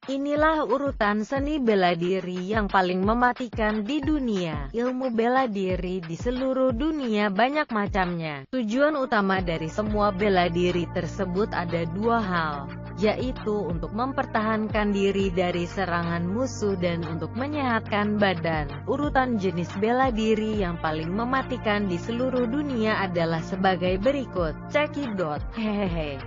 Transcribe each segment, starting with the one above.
Inilah urutan seni bela diri yang paling mematikan di dunia. Ilmu bela diri di seluruh dunia banyak macamnya. Tujuan utama dari semua bela diri tersebut ada dua hal, yaitu untuk mempertahankan diri dari serangan musuh dan untuk menyehatkan badan. Urutan jenis bela diri yang paling mematikan di seluruh dunia adalah sebagai berikut. Cekidot. Hehehe.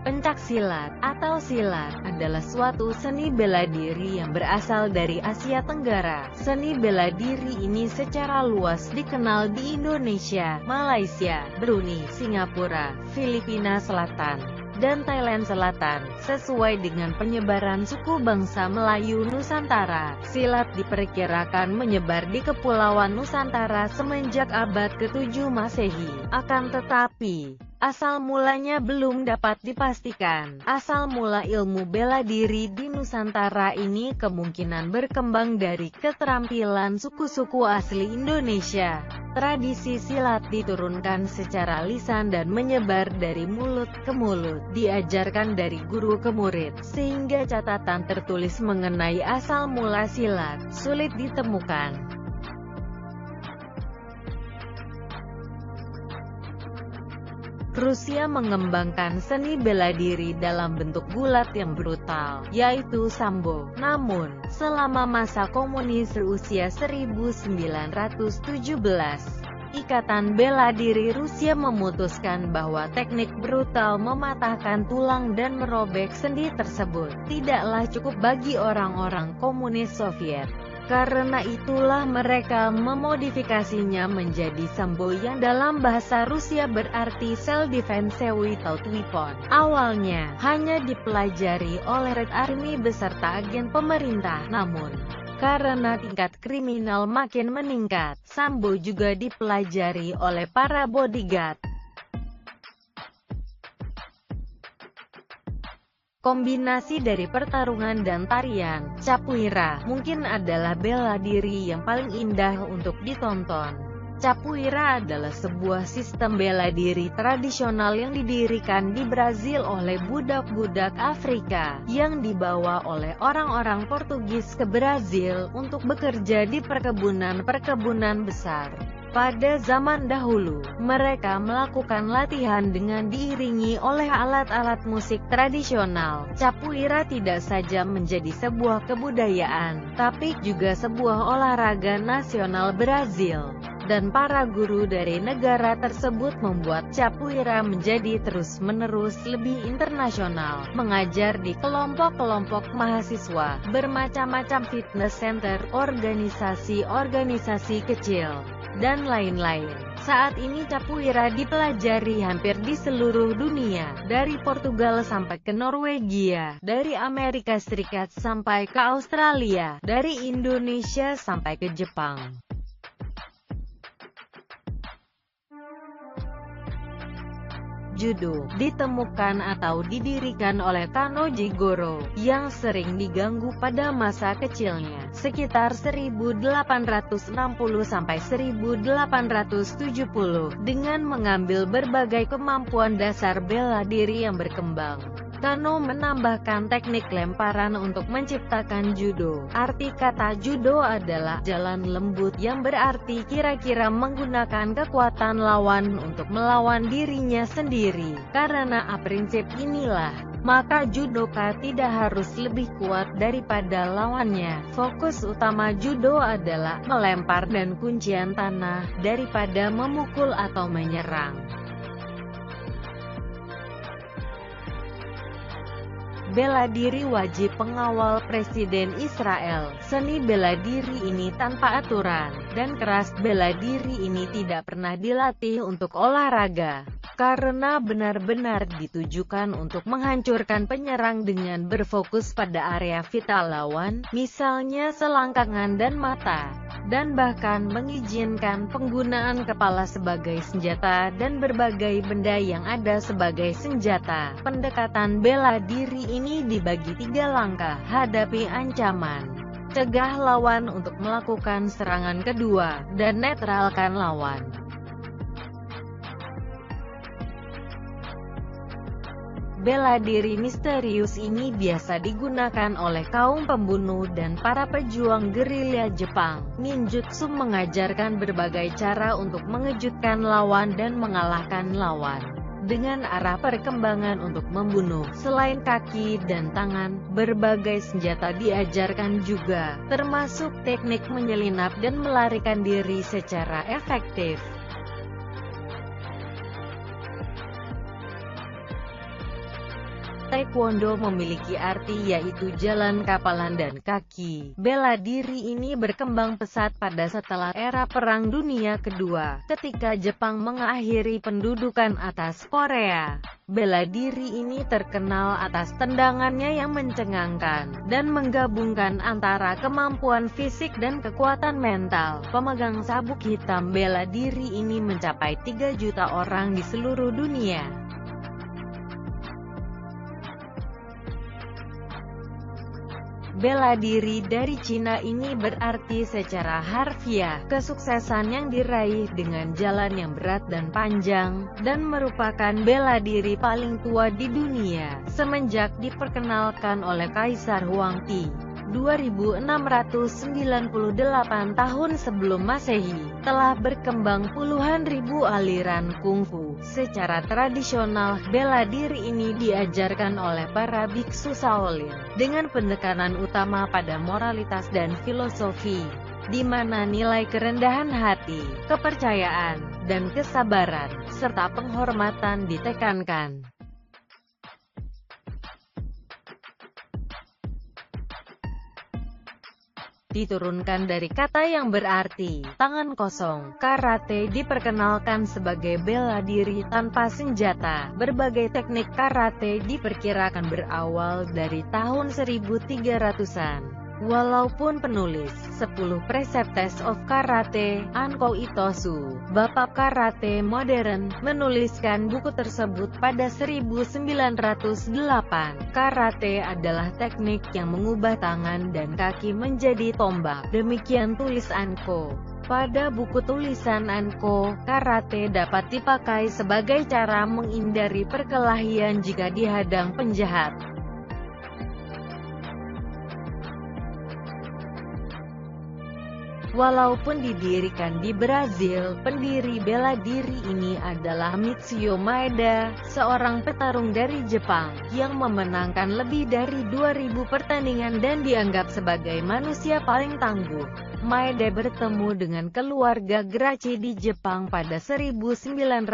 Pencaksilat atau silat adalah suatu seni bela diri yang berasal dari Asia Tenggara. Seni bela diri ini secara luas dikenal di Indonesia, Malaysia, Brunei, Singapura, Filipina Selatan, dan Thailand Selatan. Sesuai dengan penyebaran suku bangsa Melayu Nusantara, silat diperkirakan menyebar di Kepulauan Nusantara semenjak abad ke-7 Masehi. Akan tetapi, asal mulanya belum dapat dipastikan. Asal mula ilmu bela diri di Nusantara ini kemungkinan berkembang dari keterampilan suku-suku asli Indonesia. Tradisi silat diturunkan secara lisan dan menyebar dari mulut ke mulut, diajarkan dari guru ke murid, sehingga catatan tertulis mengenai asal mula silat sulit ditemukan. Rusia mengembangkan seni bela diri dalam bentuk gulat yang brutal, yaitu sambo. Namun, selama masa komunis Rusia 1917, Ikatan Bela Diri Rusia memutuskan bahwa teknik brutal mematahkan tulang dan merobek sendi tersebut tidaklah cukup bagi orang-orang komunis Soviet. Karena itulah mereka memodifikasinya menjadi sambo yang dalam bahasa Rusia berarti self-defense without weapon. Awalnya, hanya dipelajari oleh Red Army beserta agen pemerintah, namun karena tingkat kriminal makin meningkat, sambo juga dipelajari oleh para bodyguard. Kombinasi dari pertarungan dan tarian, capoeira, mungkin adalah bela diri yang paling indah untuk ditonton. Capoeira adalah sebuah sistem bela diri tradisional yang didirikan di Brazil oleh budak-budak Afrika, yang dibawa oleh orang-orang Portugis ke Brazil untuk bekerja di perkebunan-perkebunan besar. Pada zaman dahulu, mereka melakukan latihan dengan diiringi oleh alat-alat musik tradisional. Capoeira tidak saja menjadi sebuah kebudayaan, tapi juga sebuah olahraga nasional Brazil. Dan para guru dari negara tersebut membuat capoeira menjadi terus-menerus lebih internasional. Mengajar di kelompok-kelompok mahasiswa, bermacam-macam fitness center, organisasi-organisasi kecil, dan lain-lain. Saat ini capoeira dipelajari hampir di seluruh dunia, dari Portugal sampai ke Norwegia, dari Amerika Serikat sampai ke Australia, dari Indonesia sampai ke Jepang. Judo ditemukan atau didirikan oleh Tano Jigoro, yang sering diganggu pada masa kecilnya, sekitar 1860 sampai 1870, dengan mengambil berbagai kemampuan dasar bela diri yang berkembang. Tano menambahkan teknik lemparan untuk menciptakan judo. Arti kata judo adalah jalan lembut, yang berarti kira-kira menggunakan kekuatan lawan untuk melawan dirinya sendiri. Karena prinsip inilah, maka judoka tidak harus lebih kuat daripada lawannya. Fokus utama judo adalah melempar dan kuncian tanah, daripada memukul atau menyerang. Bela diri wajib pengawal Presiden Israel. Seni bela diri ini tanpa aturan dan keras. Bela diri ini tidak pernah dilatih untuk olahraga, karena benar-benar ditujukan untuk menghancurkan penyerang dengan berfokus pada area vital lawan, misalnya selangkangan dan mata. dan bahkan mengizinkan penggunaan kepala sebagai senjata dan berbagai benda yang ada sebagai senjata. Pendekatan bela diri ini dibagi 3 langkah. Hadapi ancaman, cegah lawan untuk melakukan serangan kedua, dan netralkan lawan. Bela diri misterius ini biasa digunakan oleh kaum pembunuh dan para pejuang gerilya Jepang. Ninjutsu mengajarkan berbagai cara untuk mengejutkan lawan dan mengalahkan lawan. Dengan arah perkembangan untuk membunuh, selain kaki dan tangan, berbagai senjata diajarkan juga, termasuk teknik menyelinap dan melarikan diri secara efektif. Taekwondo memiliki arti yaitu jalan kapalan dan kaki. Bela diri ini berkembang pesat pada setelah era Perang Dunia Kedua, ketika Jepang mengakhiri pendudukan atas Korea. Bela diri ini terkenal atas tendangannya yang mencengangkan, dan menggabungkan antara kemampuan fisik dan kekuatan mental. Pemegang sabuk hitam bela diri ini mencapai 3 juta orang di seluruh dunia. Bela diri dari Cina ini berarti secara harfiah, kesuksesan yang diraih dengan jalan yang berat dan panjang, dan merupakan bela diri paling tua di dunia, semenjak diperkenalkan oleh Kaisar Huangti. 2698 tahun sebelum Masehi, telah berkembang puluhan ribu aliran kungfu. Secara tradisional, bela diri ini diajarkan oleh para biksu Shaolin, dengan penekanan utama pada moralitas dan filosofi, di mana nilai kerendahan hati, kepercayaan, dan kesabaran, serta penghormatan ditekankan. Diturunkan dari kata yang berarti tangan kosong. Karate diperkenalkan sebagai bela diri tanpa senjata. Berbagai teknik karate diperkirakan berawal dari tahun 1300-an. Walaupun penulis 10 Precepts of Karate, Anko Itosu, bapak karate modern, menuliskan buku tersebut pada 1908. Karate adalah teknik yang mengubah tangan dan kaki menjadi tombak. Demikian tulis Anko. Pada buku tulisan Anko, karate dapat dipakai sebagai cara menghindari perkelahian jika dihadang penjahat. Walaupun didirikan di Brazil, pendiri bela diri ini adalah Mitsuyo Maeda, seorang petarung dari Jepang, yang memenangkan lebih dari 2000 pertandingan dan dianggap sebagai manusia paling tangguh. Maeda bertemu dengan keluarga Gracie di Jepang pada 1914,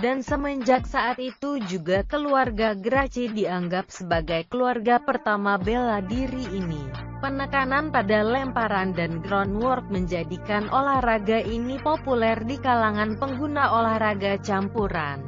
dan semenjak saat itu juga keluarga Gracie dianggap sebagai keluarga pertama bela diri ini. Penekanan pada lemparan dan groundwork menjadikan olahraga ini populer di kalangan pengguna olahraga campuran.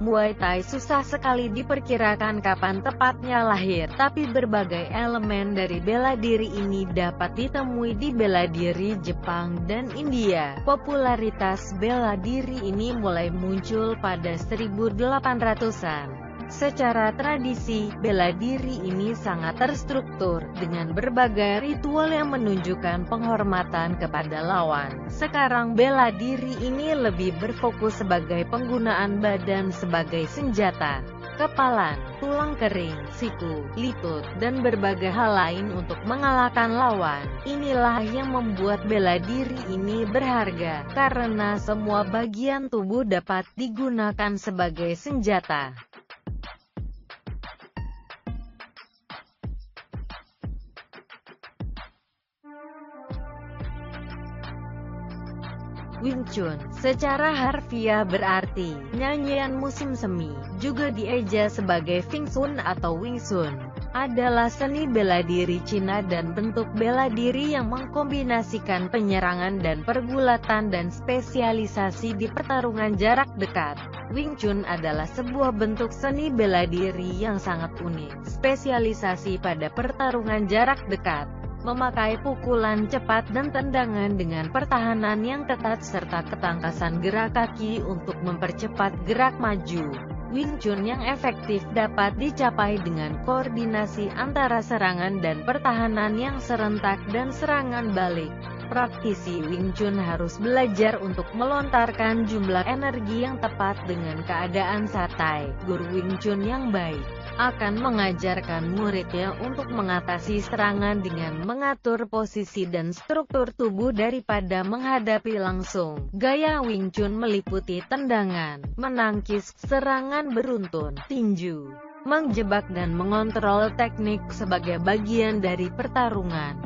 Muay Thai susah sekali diperkirakan kapan tepatnya lahir, tapi berbagai elemen dari bela diri ini dapat ditemui di bela diri Jepang dan India. Popularitas bela diri ini mulai muncul pada 1800-an. Secara tradisi, bela diri ini sangat terstruktur, dengan berbagai ritual yang menunjukkan penghormatan kepada lawan. Sekarang bela diri ini lebih berfokus sebagai penggunaan badan sebagai senjata. Kepalan, tulang kering, siku, lutut, dan berbagai hal lain untuk mengalahkan lawan. Inilah yang membuat bela diri ini berharga, karena semua bagian tubuh dapat digunakan sebagai senjata. Wing Chun, secara harfiah berarti nyanyian musim semi, juga dieja sebagai Wing Chun atau Wing Chun, adalah seni bela diri Cina dan bentuk bela diri yang mengkombinasikan penyerangan dan pergulatan dan spesialisasi di pertarungan jarak dekat. Wing Chun adalah sebuah bentuk seni bela diri yang sangat unik, spesialisasi pada pertarungan jarak dekat, memakai pukulan cepat dan tendangan dengan pertahanan yang ketat serta ketangkasan gerak kaki untuk mempercepat gerak maju. Wing Chun yang efektif dapat dicapai dengan koordinasi antara serangan dan pertahanan yang serentak dan serangan balik. Praktisi Wing Chun harus belajar untuk melontarkan jumlah energi yang tepat dengan keadaan santai. Guru Wing Chun yang baik akan mengajarkan muridnya untuk mengatasi serangan dengan mengatur posisi dan struktur tubuh daripada menghadapi langsung. Gaya Wing Chun meliputi tendangan, menangkis, serangan beruntun, tinju, menjebak dan mengontrol teknik sebagai bagian dari pertarungan.